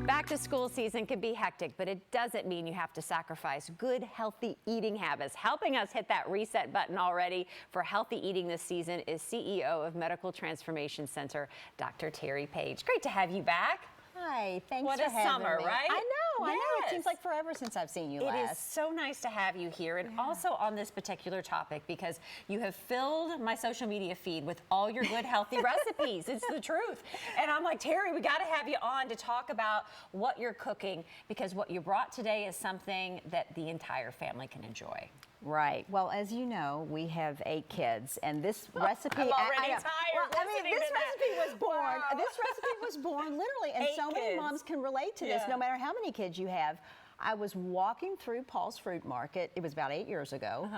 Back to school season can be hectic, but it doesn't mean you have to sacrifice good, healthy eating habits. Helping us hit that reset button already for healthy eating this season is CEO of Medical Transformation Center, Dr. Terry Page. Great to have you back. Hi, thanks what for a having summer, me. right? I know. It Yes. seems like forever since I've seen you It last. is so nice to have you here, and also on this particular topic because you have filled my social media feed with all your good, healthy recipes. It's the truth. And I'm like, Terry, we got to have you on to talk about what you're cooking, because what you brought today is something that the entire family can enjoy. Right. Well, as you know, we have 8 kids, and this recipe. I'm already I tired. Well, I mean, this recipe was born. Wow. This recipe was born literally, and 8 so many kids. moms can relate to this, no matter how many kids you have. I was walking through Paul's Fruit Market. It was about 8 years ago.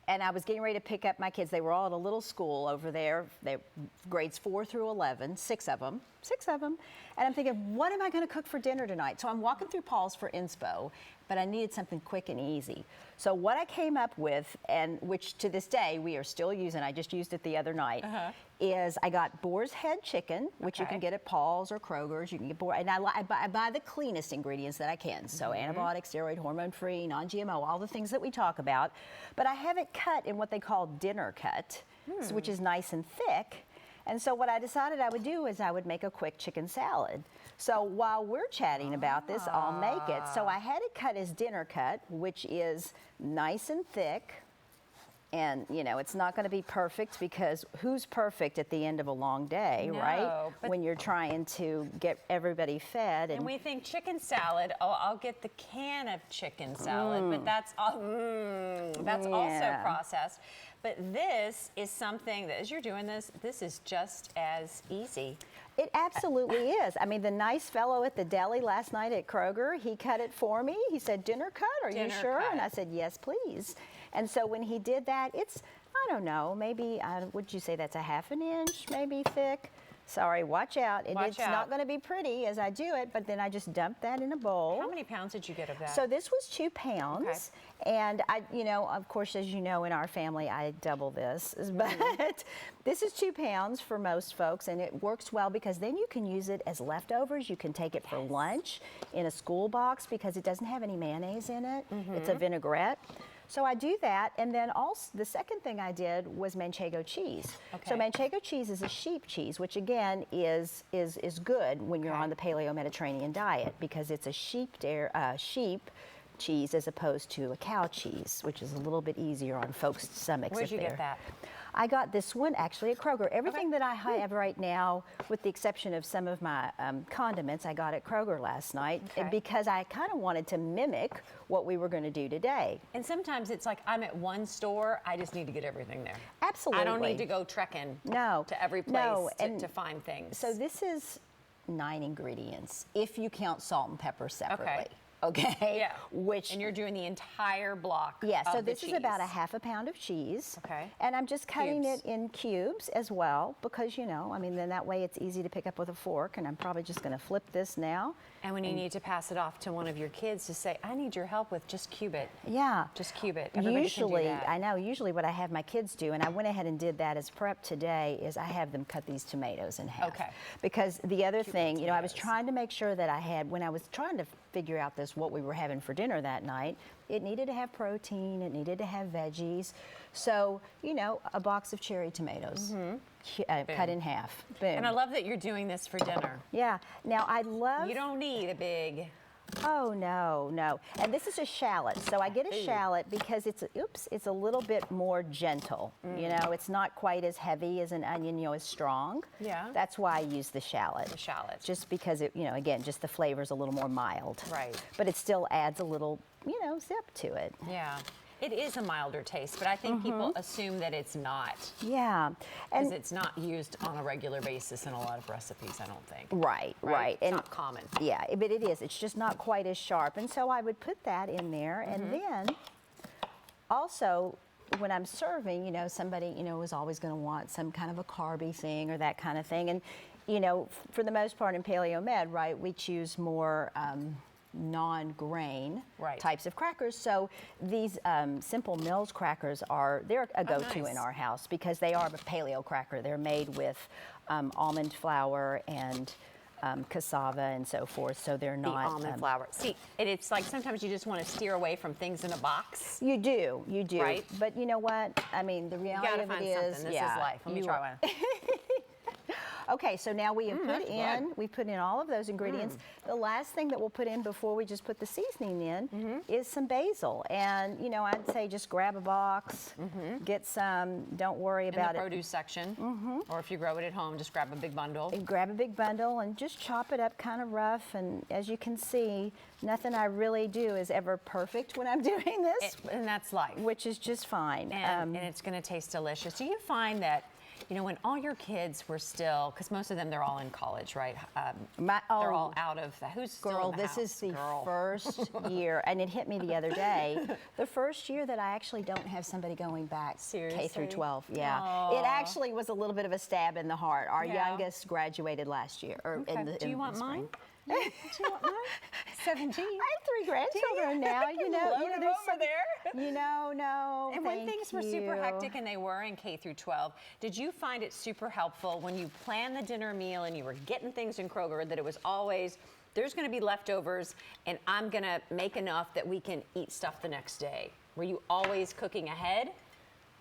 And I was getting ready to pick up my kids. They were all at a little school over there. They grades 4 through 11, 6 of them. And I'm thinking, what am I going to cook for dinner tonight? So I'm walking through Paul's for inspo, but I needed something quick and easy. So what I came up with, and which to this day we are still using, I just used it the other night, is I got boar's head chicken, which you can get at Paul's or Kroger's. You can get and I buy the cleanest ingredients that I can. So antibiotic, steroid, hormone-free, non-GMO, all the things that we talk about. But I have it cut in what they call dinner cut, which is nice and thick. And so what I decided I would do is I would make a quick chicken salad. So while we're chatting about this, I'll make it. So I had it cut as dinner cut, which is nice and thick. And, you know, it's not going to be perfect, because who's perfect at the end of a long day, right? When you're trying to get everybody fed. And we think chicken salad, oh, I'll get the can of chicken salad, but that's also processed. But this is something that, as you're doing this is just as easy. It absolutely is. I mean, the nice fellow at the deli last night at Kroger, he cut it for me. He said, dinner cut, are you sure? And I said, yes, please. And so when he did that, it's, I don't know, maybe, would you say that's a ½ an inch, maybe thick? Sorry, watch out. It's not going to be pretty as I do it, but then I just dump that in a bowl. How many pounds did you get of that? So this was 2 pounds. And I, you know, of course, as you know, in our family, I double this, but this is 2 pounds for most folks, and it works well because then you can use it as leftovers. You can take it for lunch in a school box because it doesn't have any mayonnaise in it. It's a vinaigrette. So I do that, and then also the second thing I did was manchego cheese. So manchego cheese is a sheep cheese, which again is good when you're on the Paleo Mediterranean diet, because it's a sheep cheese as opposed to a cow cheese, which is a little bit easier on folks' stomachs. Where'd you get that? I got this one actually at Kroger. Everything that I have right now, with the exception of some of my condiments, I got at Kroger last night because I kind of wanted to mimic what we were going to do today. And sometimes it's like, I'm at one store, I just need to get everything there. Absolutely. I don't need to go trekking to every place to find things. So this is 9 ingredients, if you count salt and pepper separately. Okay. Yeah. Which, and you're doing the entire block. Yeah. So this is about a ½ pound of cheese. Okay. And I'm just cutting it in cubes as well, because, you know, I mean, then that way it's easy to pick up with a fork. And I'm probably just going to flip this now. And when you need to pass it off to one of your kids to say, I need your help with, just cube it. Yeah. Just cube it. Everybody usually, can do that. I know, usually what I have my kids do, and I went ahead and did that as prep today, is I have them cut these tomatoes in half. Okay. Because the other thing, you know, I was trying to make sure that I had, when I was trying to figure out what we were having for dinner that night, it needed to have protein, it needed to have veggies. So, you know, a box of cherry tomatoes, cut in half. Boom. And I love that you're doing this for dinner. Yeah. Now, I love... You don't need a big... Oh, no, no. And this is a shallot. So I get a shallot because it's a little bit more gentle. You know, it's not quite as heavy as an onion, you know, as strong. Yeah. That's why I use the shallot. The shallot. Just because it, you know, again, just the flavor's a little more mild. Right. But it still adds a little, you know, zip to it. Yeah. It is a milder taste, but I think people assume that it's not. Yeah. Because it's not used on a regular basis in a lot of recipes, I don't think. Right. It's not common. Yeah, but it is. It's just not quite as sharp. And so I would put that in there. And then also, when I'm serving, you know, somebody, you know, is always going to want some kind of a carby thing or that kind of thing. And, you know, for the most part in Paleo Med, right, we choose more non-grain types of crackers. So these Simple Mills crackers they're a go-to in our house because they are a paleo cracker. They're made with almond flour and cassava and so forth, so they're The not almond flour. See, it's like sometimes you just want to steer away from things in a box. You do, Right. But you know what? I mean, the You reality gotta of find it is, something. This is life. Let me try one. Okay, so now we have we've put in all of those ingredients. Mm. The last thing that we'll put in before we just put the seasoning in is some basil. And, you know, I'd say just grab a box, get some, don't worry In about the it. produce section, or if you grow it at home, just grab a big bundle. And grab a big bundle and just chop it up kind of rough. And as you can see, nothing I really do is ever perfect when I'm doing this, And that's life. which is just fine. And it's going to taste delicious. Do you find that, you know, when all your kids were still, because most of them, they're all in college, right? They're all out of the, who's still Girl, in the this house? is the Girl. first year, and it hit me the other day, the first year that I actually don't have somebody going back K Seriously? through 12. Yeah. Aw. It actually was a little bit of a stab in the heart. Our Yeah. youngest graduated last year. Or Okay. Do you want mine? Yeah. Do you want mine? 17. I have 3 grandchildren now. You know, Load 'em there's over some- there. You know, no. And when thank things were super you. hectic, and they were in K through 12, did you find it super helpful when you planned the dinner meal and you were getting things in Kroger that it was always, there's going to be leftovers and I'm going to make enough that we can eat stuff the next day? Were you always cooking ahead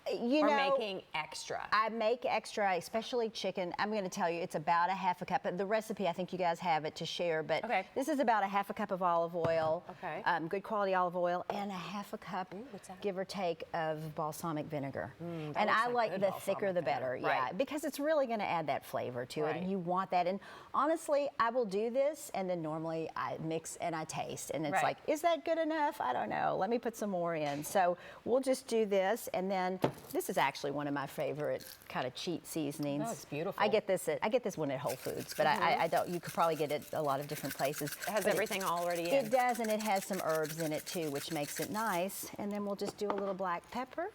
You or know, making extra? I make extra, especially chicken. I'm going to tell you, it's about a half a cup. The recipe, I think you guys have it to share, but Okay. this is about a half a cup of olive oil, Okay. Good quality olive oil, and a half a cup, what's that? give or take, of balsamic vinegar. that And looks I like like good the balsamic thicker the vinegar. better, yeah, Right. because it's really going to add that flavor to it, Right. and you want that. And honestly, I will do this, and then normally I mix and I taste, and it's Right. like, is that good enough? I don't know. Let me put some more in. So we'll just do this, and then this is actually one of my favorite kind of cheat seasonings. Oh, it's beautiful. I get this one at Whole Foods, but I don't. You could probably get it a lot of different places. It has But everything already in. It does, and it has some herbs in it too, which makes it nice. And then we'll just do a little black pepper.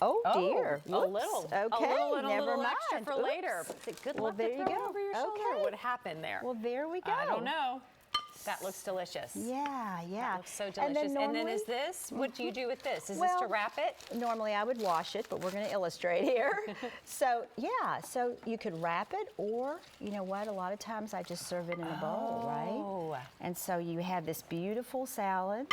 Oh dear, a Oops. little. Okay, a never little mind. extra for Oops. later. Is it good Well, luck there to you throw go. over your shoulder? Okay. What happened there? Well, there we go. I don't know. That looks delicious. Yeah, yeah. That looks so And delicious. then And then normally- is this, what do you do with this? Is this Well, to wrap it? Normally I would wash it, but we're going to illustrate here. So yeah, so you could wrap it, or you know what? A lot of times I just serve it in a bowl, Oh. right? And so you have this beautiful salad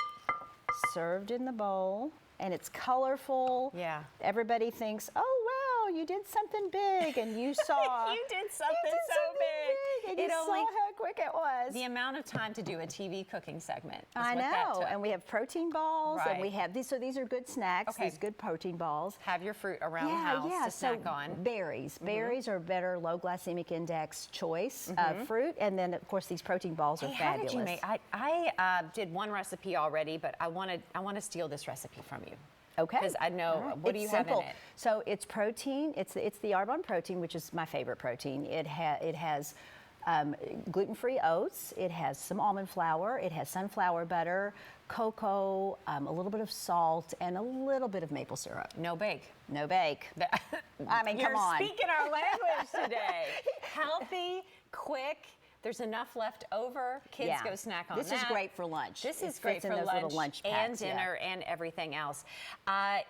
served in the bowl, and it's colorful. Yeah. Everybody thinks, oh wow, you did something big, and you saw. You did something you did so something big. and you It saw only- how quick it was. The amount of time to do a TV cooking segment. Is I what that know, took. and we have protein balls, and we Right. have these. So these are good snacks. Okay. These good protein balls. Have your fruit around the house to so snack on. berries. Berries are a better low glycemic index choice of fruit, and then of course these protein balls are Hey, how fabulous. did you make? I did one recipe already, but I want to steal this recipe from you. Okay. Because I know, All right. what do It's you have in simple. it? So it's protein. It's the Arbonne protein, which is my favorite protein. It has gluten-free oats. It has some almond flour. It has sunflower butter, cocoa, a little bit of salt, and a little bit of maple syrup. No bake. No bake. I mean, You're come on. speaking our language today. Healthy, quick. There's enough left over. Kids Yeah. go snack on This that. is great for lunch. This It is great fits in for those lunch, little lunch and packs, yeah. dinner and everything else.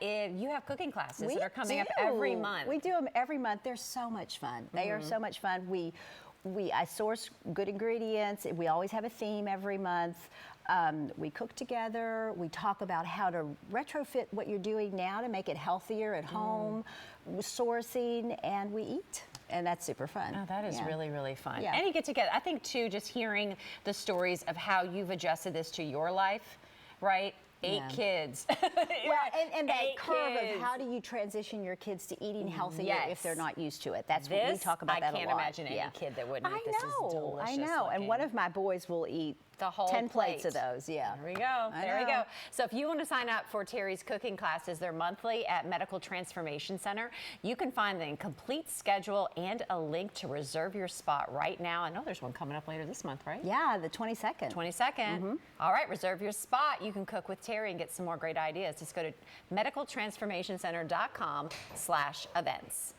You have cooking classes that are coming up do. every month. We do them every month. They're so much fun. They are so much fun. I source good ingredients. We always have a theme every month. We cook together. We talk about how to retrofit what you're doing now to make it healthier at home, sourcing, and we eat. And that's super fun. Oh, that is Yeah. really, really fun. Yeah. And you get together. I think, too, just hearing the stories of how you've adjusted this to your life, right? 8 Yeah. kids. Well, and that 8 curve kids. of how do you transition your kids to eating healthier Yes. if they're not used to it? That's what we This, talk about that a lot. I can't imagine any kid that wouldn't I eat this. Is know, I delicious know. And one looking. of my boys will eat The whole 10 plates plate. of those. Yeah. There we go. I There we know. go. So if you want to sign up for Terry's cooking classes, they're monthly at Medical Transformation Center. You can find the complete schedule and a link to reserve your spot right now. I know there's one coming up later this month, right? Yeah, the 22nd. 22nd. All right, reserve your spot. You can cook with Terry and get some more great ideas. Just go to medicaltransformationcenter.com/events.